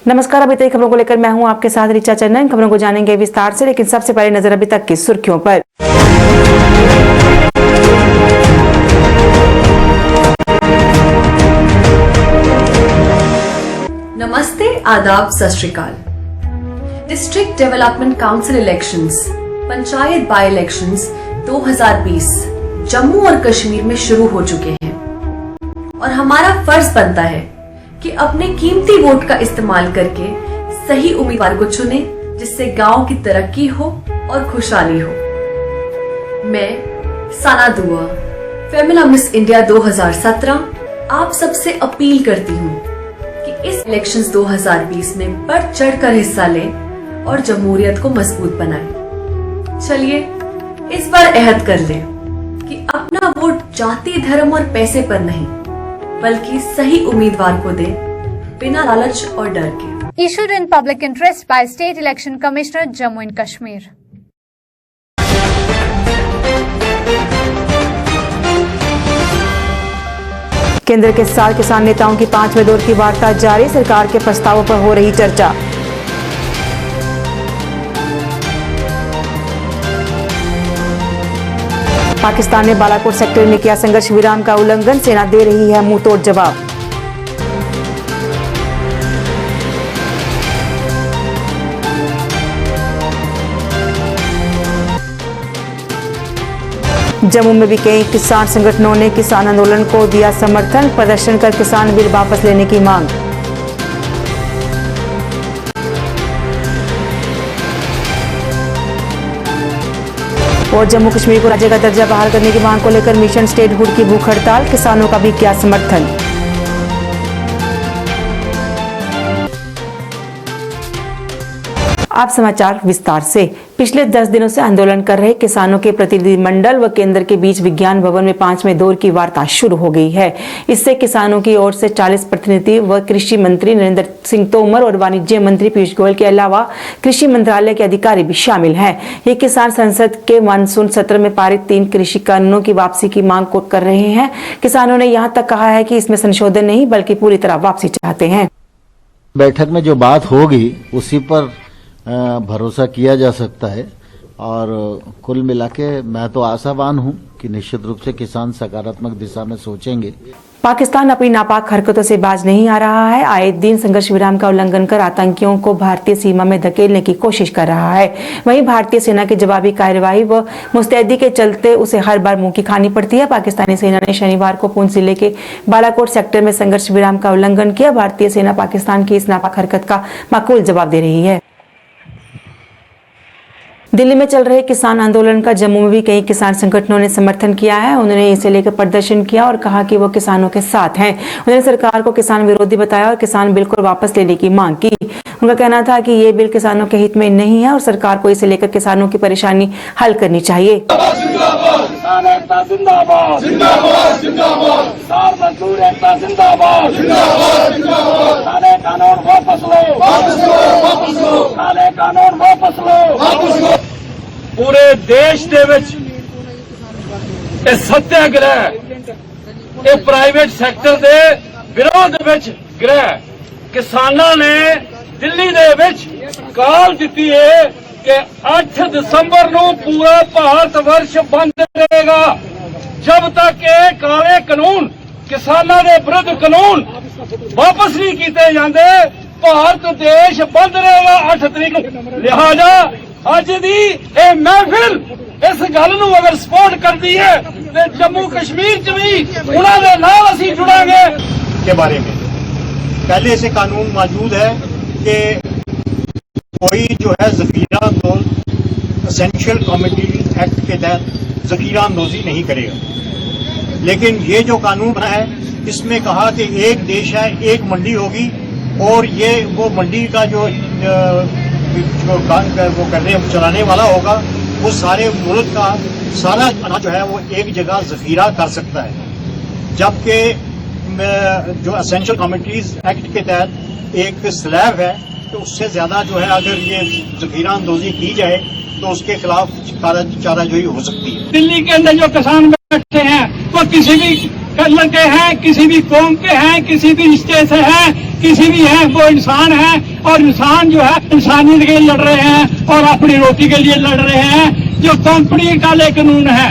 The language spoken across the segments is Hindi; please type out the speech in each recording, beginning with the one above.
नमस्कार, अभी तक खबरों को लेकर मैं हूं आपके साथ ऋचा चन्ना। इन खबरों को जानेंगे विस्तार से, लेकिन सबसे पहले नजर अभी तक की सुर्खियों पर। नमस्ते, आदाब, सत श्री अकाल। District development council elections, panchayat by elections 2020 Jammu और कश्मीर में शुरू हो चुके हैं और हमारा फर्ज बनता है कि अपने कीमती वोट का इस्तेमाल करके सही उम्मीदवार को चुने, जिससे गांव की तरक्की हो और खुशहाली हो। मैं साना दुआ, फेमिना मिस इंडिया 2017 आप सबसे अपील करती हूँ कि इस इलेक्शंस 2020 में बढ़ चढ़कर हिस्सा लें और जमहूरियत को मजबूत बनाएं। चलिए इस बार अहद कर लें कि अपना वोट जाति, धर्म और पैसे पर नहीं, बल्कि सही उम्मीदवार को दे, बिना लालच और डर के। Issued in public interest by State Election Commissioner, Jammu and Kashmir. केंद्र के साथ किसान नेताओं की 5वें दौर की वार्ता जारी, सरकार के प्रस्तावों पर हो रही चर्चा। पाकिस्तान ने बालाकोट सेक्टर में किया संघर्ष विराम का उल्लंघन, सेना दे रही है मुंहतोड़ जवाब। जम्मू में भी कई किसान संगठनों ने किसान आंदोलन को दिया समर्थन, प्रदर्शन कर किसान बिल वापस लेने की मांग। और जम्मू कश्मीर को राज्य का दर्जा बहाल करने की मांग को लेकर मिशन स्टेटहुड की भूख हड़ताल, किसानों का भी किया समर्थन। आप समाचार विस्तार से। पिछले 10 दिनों से आंदोलन कर रहे किसानों के प्रतिनिधिमंडल व केंद्र के बीच विज्ञान भवन में 5वें दौर की वार्ता शुरू हो गई है। इससे किसानों की ओर से 40 प्रतिनिधि व कृषि मंत्री नरेंद्र सिंह तोमर और वाणिज्य मंत्री पीयूष गोयल के अलावा कृषि मंत्रालय के अधिकारी भी शामिल हैं। ये किसान संसद के मानसून सत्र में पारित 3 कृषि कानूनों की वापसी की मांग को कर रहे हैं। किसानों ने यहाँ तक कहा है कि इसमें संशोधन नहीं बल्कि पूरी तरह वापसी चाहते हैं। बैठक में जो बात होगी उसी पर भरोसा किया जा सकता है और कुल मिलाके मैं तो आशावान हूं कि निश्चित रूप से किसान सकारात्मक दिशा में सोचेंगे। पाकिस्तान अपनी नापाक हरकतों से बाज नहीं आ रहा है। आए दिन संघर्ष विराम का उल्लंघन कर आतंकियों को भारतीय सीमा में धकेलने की कोशिश कर रहा है। वहीं भारतीय सेना की जवाबी कार्यवाही व मुस्तैदी के चलते उसे हर बार मुंह की खानी पड़ती है। पाकिस्तानी सेना ने शनिवार को पुंछ जिले के बालाकोट सेक्टर में संघर्ष विराम का उल्लंघन किया। भारतीय सेना पाकिस्तान की इस नापाक हरकत का माकूल जवाब दे रही है। दिल्ली में चल रहे किसान आंदोलन का जम्मू में भी कई किसान संगठनों ने समर्थन किया है। उन्होंने इसे लेकर प्रदर्शन किया और कहा कि वो किसानों के साथ हैं। उन्होंने सरकार को किसान विरोधी बताया और किसान बिल को वापस लेने की मांग की। उनका कहना था कि ये बिल किसानों के हित में नहीं है और सरकार को इसे लेकर किसानों की परेशानी हल करनी चाहिए। पूरे देश दे विच ਇਹ ਸੱਤਿਆਗ੍ਰਹਿ, ਇਹ ਪ੍ਰਾਈਵੇਟ ਸੈਕਟਰ ਦੇ ਵਿਰੋਧ ਵਿੱਚ ਗ੍ਰਹਿ ਕਿਸਾਨਾਂ ਨੇ ਦਿੱਲੀ ਦੇ ਵਿੱਚ ਕਾਲ ਦਿੱਤੀ ਹੈ ਕਿ 8 ਦਸੰਬਰ ਨੂੰ ਪੂਰਾ ਭਾਰਤ ਵਰਸ਼ ਬੰਦ ਰਹੇਗਾ। ਜਦ ਤੱਕ ਇਹ ਕਾਲੇ ਕਾਨੂੰਨ ਕਿਸਾਨਾਂ ਦੇ ਵਿਰੁੱਧ ਕਾਨੂੰਨ ਵਾਪਸ ਨਹੀਂ ਕੀਤੇ ਜਾਂਦੇ, ਭਾਰਤ ਦੇਸ਼ ਬੰਦ ਰਹੇਗਾ 8 ਤਰੀਕ ਨੂੰ। ਲਿਹਾਜ਼ਾ ਅੱਜ ਦੀ ਇਹ ਮਹਿਫਿਲ इस गल नूं अगर सपोर्ट करती है तो जम्मू कश्मीर च भी उन्होंने नाल असीं जुड़ांगे। के बारे में पहले से कानून मौजूद है कि कोई जो है जखीरा अंदोज एसेंशियल कमोडिटी एक्ट के तहत जखीरा अंदोजी नहीं करेगा। लेकिन ये जो कानून बना है इसमें कहा कि एक देश है, एक मंडी होगी और ये वो मंडी का जो वो करने चलाने वाला होगा वो सारे मुल्क का सारा अनाज जो है वो एक जगह जखीरा कर सकता है। जबकि जो एसेंशियल कमोडिटीज एक्ट के तहत एक स्लैब है तो उससे ज्यादा जो है अगर ये जखीरा अंदोजी की जाए तो उसके खिलाफ चाराजोई हो सकती है। दिल्ली के अंदर जो किसान बैठे हैं वो किसी भी कलर के हैं, किसी भी कौम के हैं, किसी भी रिश्ते से हैं, किसी भी हैं, वो इंसान है और इंसान जो है इंसानियत के लिए लड़ रहे हैं और अपनी रोटी के लिए लड़ रहे हैं। जो कंपनी काले कानून है,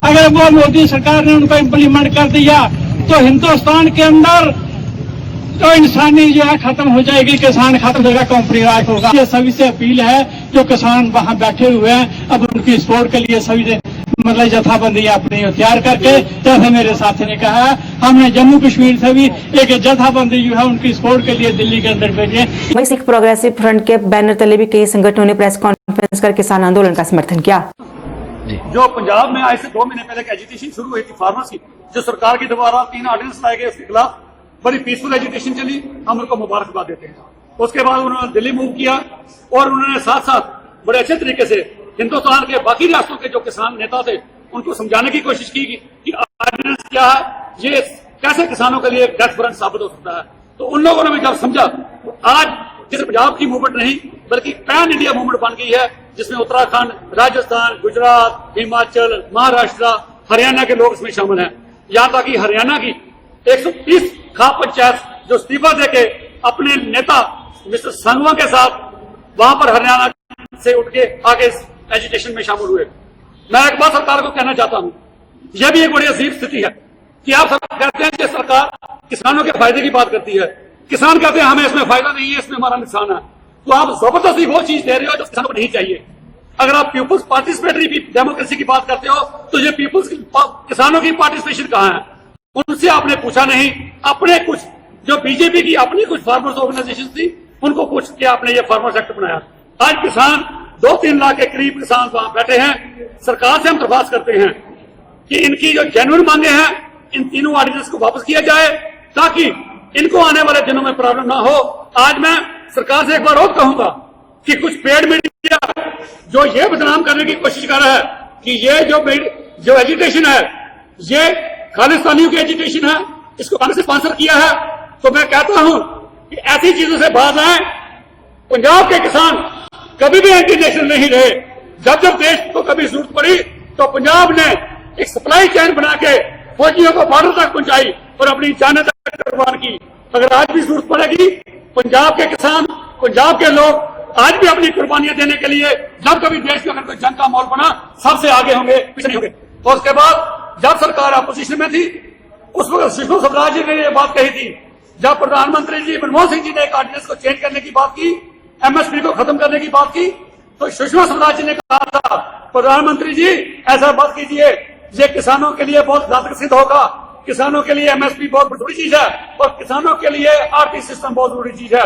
अगर वो मोदी सरकार ने उनको इम्प्लीमेंट कर दिया तो हिंदुस्तान के अंदर तो इंसानी जो है खत्म हो जाएगी, किसान खत्म हो जाएगा, कंपनी राज होगा। ये सभी से अपील है जो किसान वहां बैठे हुए हैं, अब उनकी सपोर्ट के लिए सभी से मतलब जथाबंदी अपनी तैयार करके, जैसे मेरे साथी ने कहा, हमने जम्मू कश्मीर से भी एक जथाबंदी जो है उनकी सपोर्ट के लिए दिल्ली के अंदर भेजे। वहीं सिख प्रोग्रेसिव फ्रंट के बैनर तले भी कई संगठनों ने प्रेस कॉन्फ्रेंस कर किसान आंदोलन का समर्थन किया। जो पंजाब में आज से 2 महीने पहले एजुटेशन शुरू हुई थी फार्मर्स की, जो सरकार के द्वारा 3 ऑर्डिनेंस लाए गए, उसके खिलाफ बड़ी पीसफुल एजुटेशन चली, हम उनको मुबारकबाद देते हैं। उसके बाद उन्होंने दिल्ली मूव किया और उन्होंने साथ साथ बड़े अच्छे तरीके से हिंदुस्तान के बाकी रियासतों के जो किसान नेता थे उनको समझाने की कोशिश की कि ऑर्डिनेंस क्या है, ये कैसे किसानों के लिए डेथ वारंट साबित हो सकता है। तो उन लोगों ने भी जब समझा तो आज सिर्फ पंजाब की मूवमेंट नहीं बल्कि पैन इंडिया मूवमेंट बन गई है, जिसमें उत्तराखंड, राजस्थान, गुजरात, हिमाचल, महाराष्ट्र, हरियाणा के लोग इसमें शामिल हैं। यहाँ तक कि हरियाणा की 130 खाप पंचायत जो इस्तीफा देके अपने नेता मिस्टर संगवा के साथ वहां पर हरियाणा से उठ के आगे इस एजुटेशन में शामिल हुए। मैं एक बात सरकार को कहना चाहता हूं, यह भी एक बड़ी अजीब स्थिति है कि आप सब कहते हैं कि सरकार किसानों के फायदे की बात करती है, किसान कहते हैं हमें इसमें फायदा नहीं है, इसमें हमारा नुकसान है। तो आप जबरदस्ती वो चीज दे रहे हो जो किसानों को नहीं चाहिए। अगर आप पीपुल्स पार्टिसिपेटरी डेमोक्रेसी की बात करते हो तो ये पीपुल्स किसानों की पार्टिसिपेशन कहाँ है? उनसे आपने पूछा नहीं। अपने कुछ जो बीजेपी की अपनी कुछ फार्मर्स ऑर्गेनाइजेशन थी उनको पूछ के आपने ये फार्मर्स एक्ट बनाया। आज किसान 2-3 लाख के करीब किसान वहां बैठे हैं। सरकार से हम दरख्वास्त करते हैं कि इनकी जो जेन्युइन मांगे हैं इन तीनों ऑर्डिनेंस को वापस किया जाए ताकि इनको आने वाले दिनों में प्रॉब्लम ना हो। आज मैं सरकार से एक बार और कहूंगा कि कुछ पेड मीडिया जो ये बदनाम करने की कोशिश कर रहा है कि ये जो एजुकेशन है ये खालिस्तानियों की एजुकेशन है, इसको कांग्रेस ने स्पॉन्सर किया है, तो मैं कहता हूं कि ऐसी चीजों से बाज आए। पंजाब के किसान कभी भी एंटी नेशनल नहीं रहे। जब जब देश को कभी जरूरत पड़ी तो पंजाब ने एक सप्लाई चेन बना के फौजियों को बॉर्डर तक पहुंचाई और अपनी जानें तक कुर्बान की। अगर आज भी जरूरत पड़ेगी पंजाब के किसान, पंजाब के लोग आज भी अपनी कुर्बानियां देने के लिए जब कभी देश में अगर कोई जंग का माहौल बना सबसे आगे होंगे, पीछे नहीं होंगे। और उसके बाद जब सरकार अपोजिशन में थी उस वक्त सुषमा स्वराज जी ने यह बात कही थी, जब प्रधानमंत्री जी मनमोहन सिंह जी ने एक ऑर्डिनेंस को चेंज करने की बात की, एमएसपी को खत्म करने की बात की, तो सुषमा स्वराज जी ने कहा था प्रधानमंत्री जी ऐसा मत कीजिए, ये किसानों के लिए बहुत घातक सिद्ध होगा। किसानों के लिए एमएसपी बहुत बड़ी चीज है और किसानों के लिए आरती सिस्टम बहुत बड़ी चीज है।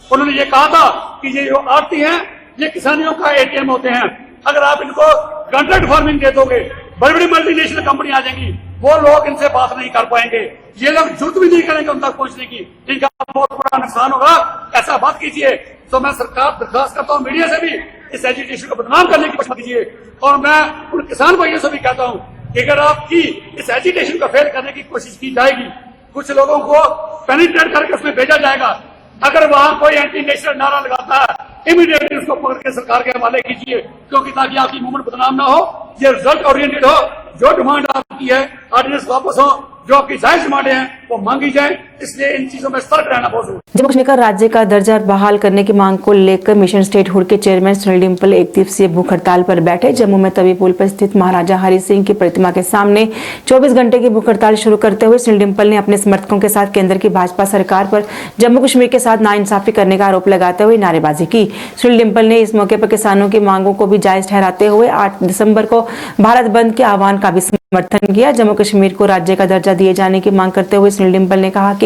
उन्होंने ये कहा था कि ये जो आरती है ये किसानियों का एटीएम होते हैं। अगर आप इनको कॉन्ट्रैक्ट फार्मिंग दे दोगे बड़ी बड़ी मल्टीनेशनल कंपनी आ जाएंगी, वो लोग इनसे बात नहीं कर पाएंगे, ये लोग जुर्त भी नहीं करेंगे उन तक पहुंचने की, इनका बहुत बड़ा नुकसान होगा। ऐसा बात कीजिए। तो मैं सरकार दरखास्त करता हूं मीडिया से भी इस एजुकेशन को बदनाम करने की कोशिश कीजिए। और मैं उन किसान भाइयों से भी कहता हूं कि अगर आपकी इस एजुकेशन को फेल करने की कोशिश की जाएगी, कुछ लोगों को पेनिट्रेट करके उसमें भेजा जाएगा, अगर वहां कोई एंटी नेशनल नारा लगाता है इमीडिएटली उसको पकड़ के सरकार के हवाले कीजिए, क्योंकि ताकि आपकी मूवमेंट बदनाम ना हो, ये रिजल्ट ओरिएंटेड हो। जो डिमांड आपकी है ऑर्डिनेंस वापस हो, जो आपकी जायज डिमांडें हैं वो मांगी जाए, इसलिए इन चीजों में सतर्क रहना बहुत जरूरी है। जम्मू कश्मीर का राज्य का दर्जा बहाल करने की मांग को लेकर मिशन स्टेटहुड के चेयरमैन सुनील डिम्पल एक दिवसीय भूख हड़ताल पर बैठे। जम्मू में तवी पुल पर स्थित महाराजा हरि सिंह की प्रतिमा के सामने 24 घंटे की भूख हड़ताल शुरू करते हुए सुनील डिम्पल ने अपने समर्थकों के साथ केंद्र की भाजपा सरकार पर जम्मू कश्मीर के साथ नाइंसाफी करने का आरोप लगाते हुए नारेबाजी की। सुनील डिम्पल ने इस मौके पर किसानों की मांगों को भी जायज ठहराते हुए 8 दिसंबर को भारत बंद के आह्वान का भी समर्थन किया। जम्मू कश्मीर को राज्य का दर्जा दिए जाने की मांग करते हुए सुनील डिम्पल ने कहा कि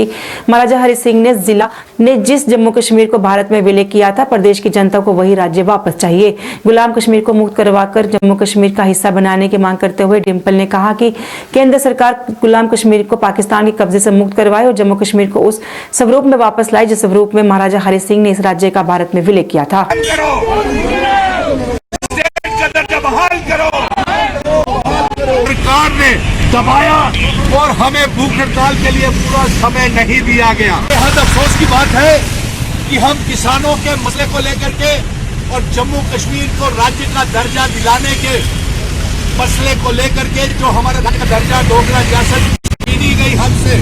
महाराजा हरि सिंह ने जिस जम्मू कश्मीर को भारत में विलय किया था, प्रदेश की जनता को वही राज्य वापस चाहिए। गुलाम कश्मीर को मुक्त करवाकर जम्मू कश्मीर का हिस्सा बनाने की मांग करते हुए डिम्पल ने कहा कि केंद्र सरकार गुलाम कश्मीर को पाकिस्तान के कब्जे से मुक्त करवाए और जम्मू कश्मीर को उस स्वरूप में वापस लाए जिस स्वरूप में महाराजा हरि सिंह ने इस राज्य का भारत में विलय किया था। सरकार ने दबाया और हमें भूख हड़ताल के लिए पूरा समय नहीं दिया गया। बेहद अफसोस की बात है कि हम किसानों के मसले को लेकर के और जम्मू कश्मीर को राज्य का दर्जा दिलाने के मसले को लेकर के जो हमारा राज्य का दर्जा डोगरा रियासत गई हद से,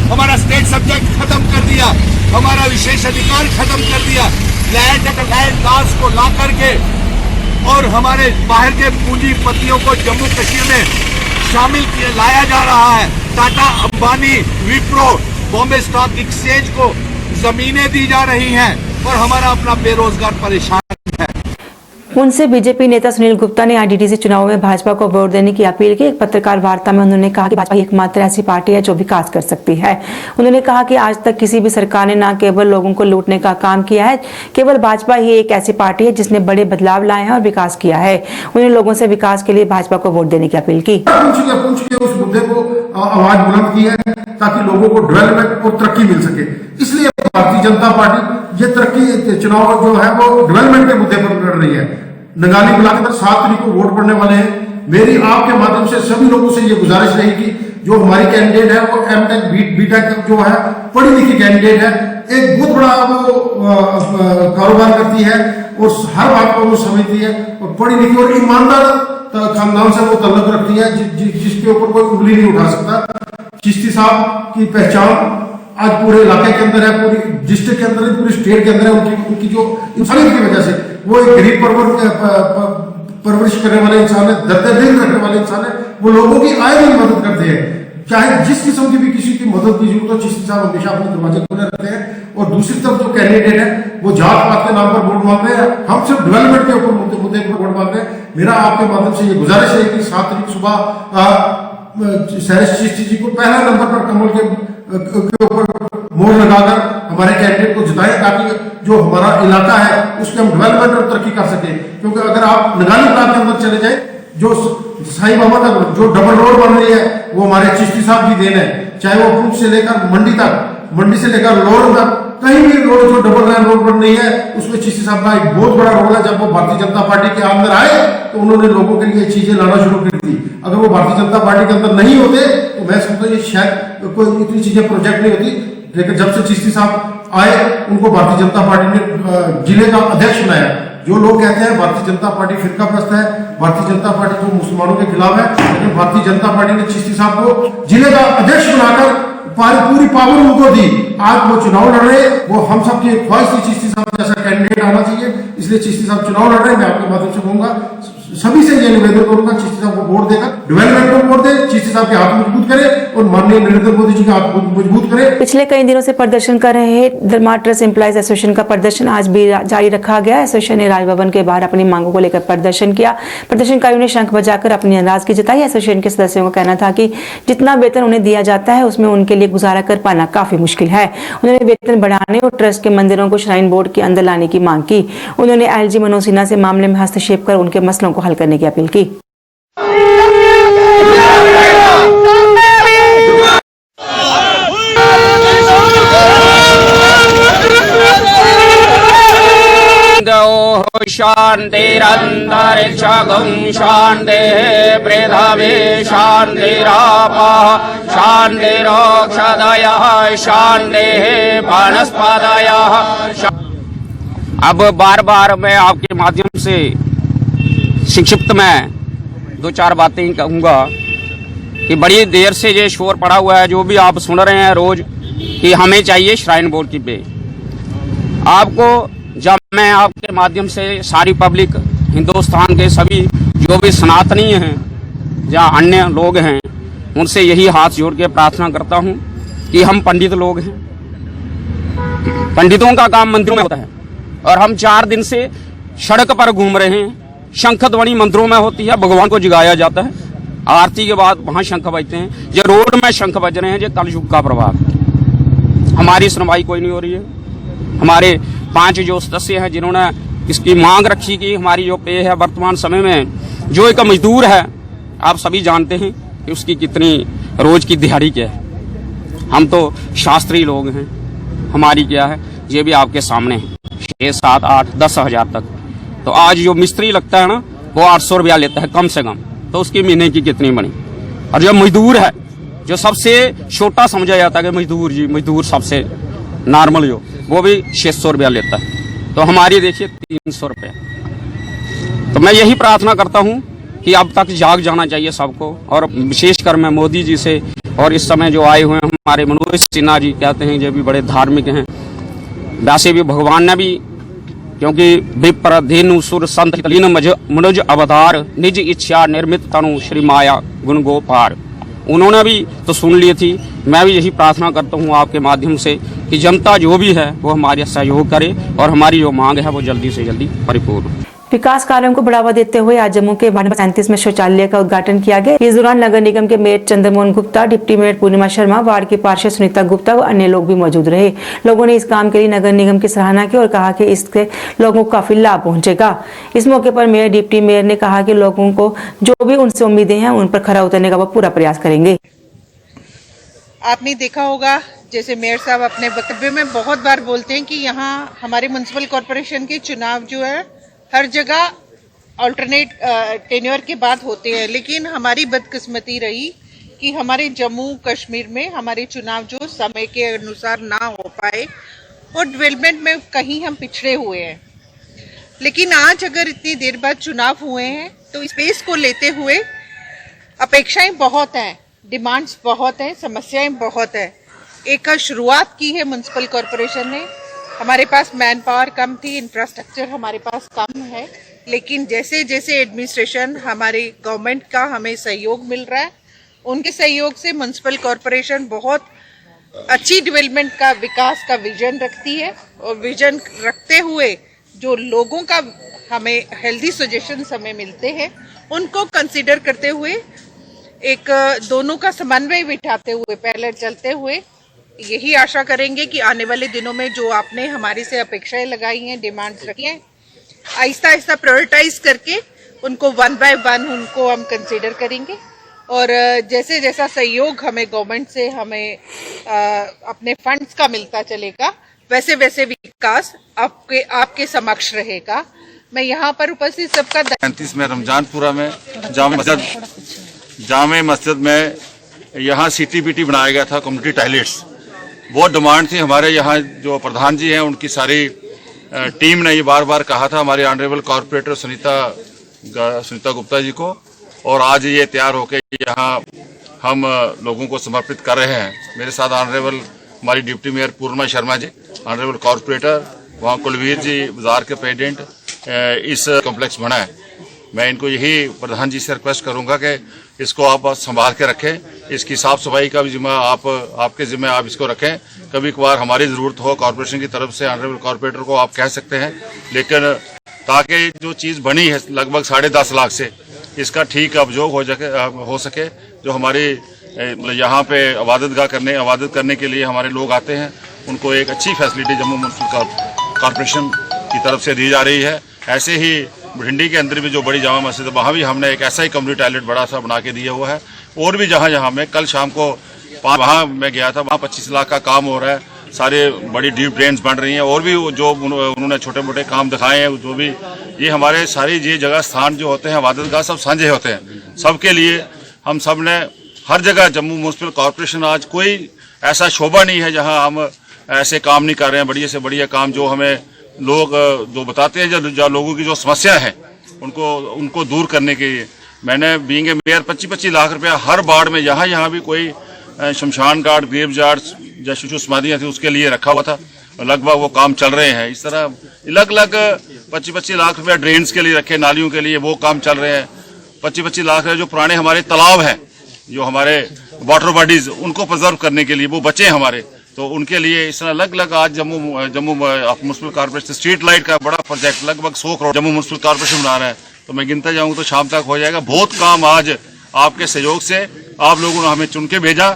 हमारा स्टेट सब्जेक्ट खत्म कर दिया, हमारा विशेष अधिकार खत्म कर दिया, लैंड लॉस को ला करके और हमारे बाहर के पूंजीपतियों को जम्मू कश्मीर में शामिल लाया जा रहा है। टाटा, अंबानी, विप्रो, बॉम्बे स्टॉक एक्सचेंज को जमीनें दी जा रही हैं और हमारा अपना बेरोजगार परेशान है। उनसे बीजेपी नेता सुनील गुप्ता ने आईडीडीसी चुनाव में भाजपा को वोट देने की अपील की। एक पत्रकार वार्ता में उन्होंने कहा कि भाजपा एकमात्र ऐसी पार्टी है जो विकास कर सकती है। उन्होंने कहा कि आज तक किसी भी सरकार ने न केवल लोगों को लूटने का काम किया है, केवल भाजपा ही एक ऐसी पार्टी है जिसने बड़े बदलाव लाए हैं और विकास किया है। उन्होंने लोगों से विकास के लिए भाजपा को वोट देने की अपील की। पूछ के उस मुद्दे को आवाज बुलंद की है ताकि लोगों को डेवलपमेंट और तरक्की मिल सके। इसलिए भारतीय जनता पार्टी ये तरक्की चुनाव जो है वो डेवलपमेंट के मुद्दे पर लड़ रही है। नगाली ब्लॉक में 7 तारीख को वोट पड़ने वाले हैं। मेरी आपके माध्यम से सभी लोगों से ये गुजारिश रहेगी, जो हमारी कैंडिडेट है वो एमटेक बीटेक जो है पढ़ी लिखी कैंडिडेट है, एक बहुत बड़ा वो कारोबार करती है और हर बात को वो समझती है और पढ़ी लिखी और ईमानदार खानदान से वो तल्लुक रखती है, जिसके ऊपर कोई उंगली नहीं उठा सकता। चिश्ती साहब की पहचान आज पूरे इलाके के अंदर है, पूरी डिस्ट्रिक्ट के अंदर है, पूरी स्टेट के अंदर है। उनकी जो इंसानियत की वजह से वो एक गरीब परवरिश करने वाले इंसान है, दर्द दिल रखने वाले इंसान है। वो लोगों की आय में मदद करते हैं, चाहे जिस किस्म की भी किसी की मदद की जरूरत हो, चिश्ती साहब हमेशा अपने दरवाजे खुले रखते हैं। और दूसरी तरफ जो कैंडिडेट है वो जात पात के नाम पर वोट मांग रहे हैं, हम सिर्फ डेवलपमेंट के ऊपर मुद्दे पर वोट मांग रहे हैं। मेरा आपके माध्यम से ये गुजारिश है कि 7 तारीख सुबह शैलेश चिश्ती जी को पहला नंबर पर कमल के ऊपर मोड़ लगाकर हमारे कैंडिडेट को जिताएं, ताकि जो हमारा इलाका है उसके हम डेवलपमेंट और तरक्की कर सके। क्योंकि अगर आप नगाली ब्लॉक के अंदर चले जाए, जो साईं बाबा तक जो डबल रोड बन रही है वो हमारे चिश्ती साहब की देन है। चाहे वो पूंछ से लेकर मंडी तक, मंडी से लेकर लोर तक, कहीं भी रोड जो डबल लाइन रोड बन रही है उसमें चिश्ती साहब का एक बहुत बड़ा रोल है। जब वो भारतीय जनता पार्टी के अंदर आए तो उन्होंने लोगों के लिए चीजें लाना शुरू कर दी। अगर वो भारतीय जनता पार्टी के अंदर नहीं होते तो मैं समझता हूँ शायद कोई इतनी चीजें प्रोजेक्ट नहीं होती। लेकिन जब से चिश्ती साहब आए, उनको भारतीय जनता पार्टी ने जिले का अध्यक्ष बनाया। जो लोग कहते हैं भारतीय जनता पार्टी फिरकाप्रस्त है, भारतीय जनता पार्टी जो मुसलमानों के खिलाफ है, लेकिन भारतीय जनता पार्टी ने चिश्ती साहब को जिले का अध्यक्ष बनाकर पूरी पावर उनको दी। आज वो चुनाव लड़ रहे, वो हम सब की ख्वाहिश थी चिश्ती साहब जैसा कैंडिडेट आना चाहिए, इसलिए चिश्ती साहब चुनाव लड़ रहे हैं। मैं आपके माध्यम से कहूंगा, सभी से ये निवेदन करूंगा, चिश्ती साहब को वोट देकर डेवलपमेंट को वोट दे, चिश्ती साहब के हाथ मजबूत करें और माननीय नरेंद्र मोदी जी के हाथ मजबूत करें। पिछले कई दिनों से प्रदर्शन कर रहे धर्मा ट्रस्ट एम्प्लॉइज एसोसिएशन का प्रदर्शन आज भी जारी रखा गया। एसोसिएशन ने राजभवन के बाहर अपनी मांगों को लेकर प्रदर्शन किया। प्रदर्शनकारियों ने शंख बजाकर अपनी नाराजगी जताई। एसोसिएशन के सदस्यों का कहना था कि जितना वेतन उन्हें दिया जाता है उसमें उनके लिए गुजारा कर पाना काफी मुश्किल है। उन्होंने वेतन बढ़ाने और ट्रस्ट के मंदिरों को श्राइन बोर्ड के अंदर लाने की मांग की। उन्होंने एलजी मनोज सिन्हा से मामले में हस्तक्षेप कर उनके मसलों को हल करने की अपील की। शान्तिरन्तरिक्षगं शान्तिः पृथिवी शान्तिरापः शान्तिरोषधयः शान्तिः वनस्पतयः। अब बार बार मैं आपके माध्यम से संक्षिप्त में 2-4 बातें कहूँगा कि बड़ी देर से ये शोर पड़ा हुआ है, जो भी आप सुन रहे हैं रोज, कि हमें चाहिए श्राइन बोर्ड की पे। आपको जब मैं आपके माध्यम से सारी पब्लिक, हिंदुस्तान के सभी जो भी सनातनी हैं या अन्य लोग हैं, उनसे यही हाथ जोड़ के प्रार्थना करता हूं कि हम पंडित लोग हैं, पंडितों का काम मंदिरों में होता है और हम 4 दिन से सड़क पर घूम रहे हैं। शंख ध्वनि मंदिरों में होती है, भगवान को जगाया जाता है, आरती के बाद वहां शंख बजते हैं। ये रोड में शंख बज रहे हैं, ये कलयुग का प्रभाव। हमारी सुनवाई कोई नहीं हो रही है। हमारे 5 जो सदस्य हैं जिन्होंने इसकी मांग रखी कि हमारी जो पे है वर्तमान समय में, जो एक मजदूर है, आप सभी जानते हैं कि उसकी कितनी रोज की दिहाड़ी क्या है। हम तो शास्त्री लोग हैं, हमारी क्या है ये भी आपके सामने है, 6, 7, 8, 10 हजार तक। तो आज जो मिस्त्री लगता है ना, वो 800 रुपया लेता है कम से कम, तो उसकी महीने की कितनी बनी। और जो मजदूर है, जो सबसे छोटा समझा जाता है कि मजदूर जी, मजदूर सबसे नॉर्मल जो, वो भी 600 रुपया लेता है। तो हमारी देखिए 300 रुपया। तो मैं यही प्रार्थना करता हूं कि अब तक जाग जाना चाहिए सबको, और विशेषकर मैं मोदी जी से और इस समय जो आए हुए हैं हमारे मनोज सिन्हा जी, कहते हैं ये भी बड़े धार्मिक हैं। वैसे भी भगवान ने भी, क्योंकि विप्र धेनु सुर संत लीन मनुज अवतार निज इच्छा निर्मित तनु श्री माया गुण गोपार, उन्होंने भी तो सुन ली थी। मैं भी यही प्रार्थना करता हूँ आपके माध्यम से कि जनता जो भी है वो हमारे सहयोग करे और हमारी जो मांग है वो जल्दी से जल्दी परिपूर्ण। विकास कार्यों को बढ़ावा देते हुए आज जम्मू के 37 में शौचालय का उद्घाटन किया गया। इस दौरान नगर निगम के mayor Chandramohan Gupta, deputy mayor Purnima Sharma, ward की पार्षद सुनीता गुप्ता व अन्य लोग भी मौजूद रहे। लोगों ने इस काम के लिए नगर निगम की सराहना की और कहा कि इससे लोगों को काफी लाभ पहुंचेगा। इस मौके पर मेयर, डिप्टी मेयर ने कहा कि लोगों को जो भी उनसे उम्मीदें हैं उन पर खरा उतरने का वो पूरा प्रयास करेंगे। आपने देखा होगा, जैसे मेयर साहब अपने वक्तव्य में बहुत बार बोलते हैं कि यहाँ हमारे म्युनिसिपल कॉरपोरेशन के चुनाव जो है हर जगह अल्टरनेट टेन्योर के बाद होते हैं, लेकिन हमारी बदकिस्मती रही कि हमारे जम्मू कश्मीर में हमारे चुनाव जो समय के अनुसार ना हो पाए और डेवलपमेंट में कहीं हम पिछड़े हुए हैं। लेकिन आज अगर इतनी देर बाद चुनाव हुए हैं तो स्पेस को लेते हुए अपेक्षाएं बहुत हैं, डिमांड्स बहुत हैं, समस्याएं बहुत हैं। एक शुरुआत की है म्युनिसिपल कॉरपोरेशन ने। हमारे पास मैन पावर कम थी, इंफ्रास्ट्रक्चर हमारे पास कम है, लेकिन जैसे जैसे एडमिनिस्ट्रेशन हमारी गवर्नमेंट का हमें सहयोग मिल रहा है, उनके सहयोग से म्युनिसिपल कॉरपोरेशन बहुत अच्छी डेवलपमेंट का, विकास का विजन रखती है। और विजन रखते हुए जो लोगों का हमें हेल्दी सजेशंस हमें मिलते हैं, उनको कंसीडर करते हुए एक दोनों का समन्वय बिठाते हुए पहले चलते हुए यही आशा करेंगे कि आने वाले दिनों में जो आपने हमारी से अपेक्षाएं लगाई हैं, डिमांड्स रखी हैं, आहिस्ता आहिस्ता प्रायोरिटाइज करके उनको 1 बाय 1 उनको हम कंसीडर करेंगे। और जैसे जैसा सहयोग हमें गवर्नमेंट से हमें अपने फंड्स का मिलता चलेगा, वैसे वैसे विकास आपके समक्ष रहेगा। मैं यहाँ पर उपस्थित सबका 35 में रमजानपुरा में जामे मस्जिद में यहाँ CTBT बनाया गया था, कम्युनिटी टॉयलेट्स। बहुत डिमांड थी हमारे यहाँ जो प्रधान जी हैं उनकी सारी टीम ने ये बार बार कहा था हमारे ऑनरेबल कॉर्पोरेटर सुनीता गुप्ता जी को, और आज ये तैयार होकर यहाँ हम लोगों को समर्पित कर रहे हैं। मेरे साथ ऑनरेबल हमारी deputy mayor Purnima Sharma ji, honourable corporator, वहाँ कुलवीर जी बाजार के प्रेसिडेंट, इस कॉम्प्लेक्स बना है। मैं इनको यही प्रधान जी से रिक्वेस्ट करूंगा कि इसको आप संभाल के रखें, इसकी साफ सफाई का भी जिम्मा आपके जिम्मे आप इसको रखें। कभी कभार हमारी ज़रूरत हो कॉर्पोरेशन की तरफ से ऑनरेबल कॉर्पोरेटर को आप कह सकते हैं, लेकिन ताकि जो चीज़ बनी है लगभग 10.5 लाख से, इसका ठीक उपयोग हो सके। जो हमारी यहाँ पे इबादत करने के लिए हमारे लोग आते हैं, उनको एक अच्छी फैसिलिटी जम्मू म्युनिसिपल कॉर्पोरेशन की तरफ से दी जा रही है। ऐसे ही भिंडी के अंदर भी जो बड़ी जामा मस्जिद है, वहाँ भी हमने एक ऐसा ही कम्युनिटी टॉयलेट बड़ा सा बना के दिया हुआ है। और भी जहाँ मैं कल शाम को वहाँ मैं गया था, वहाँ 25 लाख का काम हो रहा है, सारे बड़ी डीप ड्रेन्स बन रही हैं, और भी जो उन्होंने छोटे मोटे काम दिखाए हैं, जो भी ये हमारे सारी ये जगह स्थान जो होते हैं इबादत गाह सब साझे होते हैं सबके लिए। हम सब ने हर जगह जम्मू म्युनिसिपल कॉर्पोरेशन आज कोई ऐसा शोबा नहीं है जहाँ हम ऐसे काम नहीं कर रहे हैं। बढ़िया से बढ़िया काम जो हमें लोग जो बताते हैं, जो लोगों की जो समस्या है उनको दूर करने के लिए मैंने बीइंग ए मेयर 25-25 लाख रुपया हर वार्ड में यहाँ भी कोई शमशान घाट, ग्रेव यार्ड या शिशु समाधियाँ थी उसके लिए रखा हुआ था। लगभग वो काम चल रहे हैं। इस तरह अलग अलग 25-25 लाख रुपया ड्रेन्स के लिए रखे, नालियों के लिए, वो काम चल रहे हैं। 25-25 लाख जो पुराने हमारे तालाब हैं, जो हमारे वाटर बॉडीज, उनको प्रिजर्व करने के लिए वो बचे हमारे, तो उनके लिए इस तरह अलग अलग आज Jammu municipal corporation street light का बड़ा प्रोजेक्ट लगभग 100 करोड़ जम्मू म्युनिसिपल कॉर्पोरेशन बना रहा है। तो मैं गिनता जाऊंगा तो शाम तक हो जाएगा। बहुत काम आज आपके सहयोग से आप लोगों ने हमें चुन के भेजा,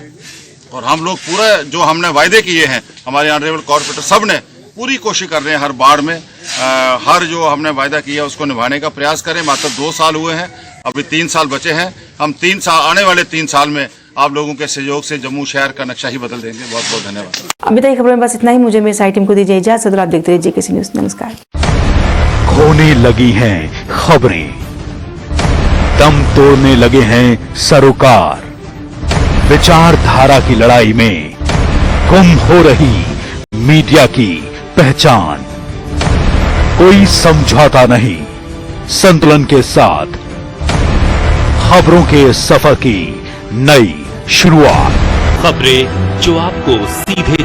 और हम लोग पूरा जो हमने वायदे किए हैं हमारे ऑनरेबल कॉर्पोरेटर सब ने पूरी कोशिश कर रहे हैं हर बार में हर जो हमने वायदा किया उसको निभाने का प्रयास करें। मात्र 2 साल हुए हैं, अभी 3 साल बचे हैं। हम 3 साल आने वाले 3 साल में आप लोगों के सहयोग से जम्मू शहर का नक्शा ही बदल देंगे। बहुत बहुत धन्यवाद। अभी तक खबरों में बस इतना ही। मुझे मेरी साइट टीम को दीजिए इजाजत और आप देखते रहिए JKC न्यूज़। नमस्कार। खोने लगी हैं खबरें, दम तोड़ने लगे हैं सरोकार, विचारधारा की लड़ाई में गुम हो रही मीडिया की पहचान। कोई समझौता नहीं, संतुलन के साथ खबरों के सफर की नई शुरुआत। खबरें जो आपको सीधे